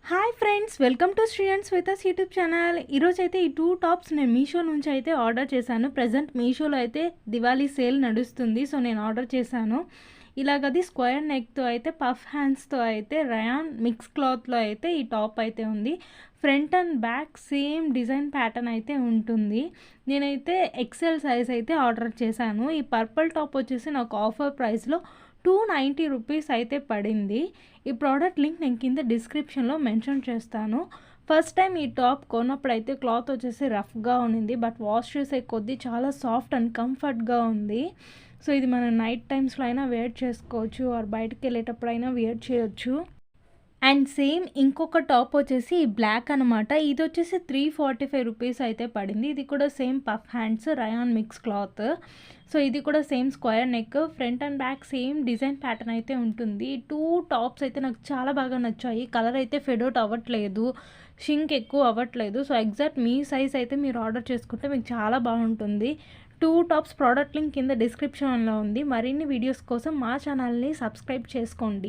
Hi friends, welcome to Sri and Shweta's YouTube channel. ఈరోజు అయితే ఈ 2 టాప్స్ నేను మీషో నుంచి అయితే ఆర్డర్ చేశాను. ప్రజెంట్ మీషోలో అయితే దివాళీ సేల్ నడుస్తుంది, సో నేను ఆర్డర్ చేశాను. ఇలాగది స్క్వేర్ నెక్తో అయితే పఫ్ హ్యాండ్స్తో అయితే రయాన్ మిక్స్ క్లాత్లో అయితే ఈ టాప్ అయితే ఉంది. Front and back same design pattern అయితే ఉంటుంది. నేనైతే ఎక్సెల్ సైజ్ అయితే ఆర్డర్ చేశాను. ఈ పర్పుల్ టాప్ వచ్చేసి నాకు ఆఫర్ ప్రైస్లో 290 రూపీస్ అయితే పడింది. ఈ ప్రోడక్ట్ లింక్ నేను కింద డిస్క్రిప్షన్లో మెన్షన్ చేస్తాను. ఫస్ట్ టైం ఈ టాప్ కొన్నప్పుడు అయితే క్లాత్ వచ్చేసి రఫ్గా ఉన్నింది, బట్ వాష్ చేసే కొద్దీ చాలా సాఫ్ట్ అండ్ కంఫర్ట్గా ఉంది. సో ఇది మనం నైట్ టైమ్స్లో అయినా వేర్ చేసుకోవచ్చు, ఆర్ బయటకు వెళ్ళేటప్పుడైనా వేర్ చేయొచ్చు. అండ్ సేమ్ ఇంకొక టాప్ వచ్చేసి బ్లాక్ అనమాట. ఇది వచ్చేసి 345 రూపీస్ అయితే పడింది. ఇది కూడా same puff hands rayon mix cloth. So ఇది కూడా same square neck, front and back same design pattern అయితే ఉంటుంది. 2 టాప్స్ అయితే నాకు చాలా బాగా నచ్చాయి. కలర్ అయితే ఫెడ్ అవుట్ అవ్వట్లేదు, షింక్ ఎక్కువ అవ్వట్లేదు. సో ఎగ్జాక్ట్ మీ సైజ్ అయితే మీరు ఆర్డర్ చేసుకుంటే మీకు చాలా బాగుంటుంది. 2 టాప్స్ ప్రోడక్ట్ లింక్ కింద డిస్క్రిప్షన్లో ఉంది. మరిన్ని వీడియోస్ కోసం మా ఛానల్ని సబ్స్క్రైబ్ చేసుకోండి.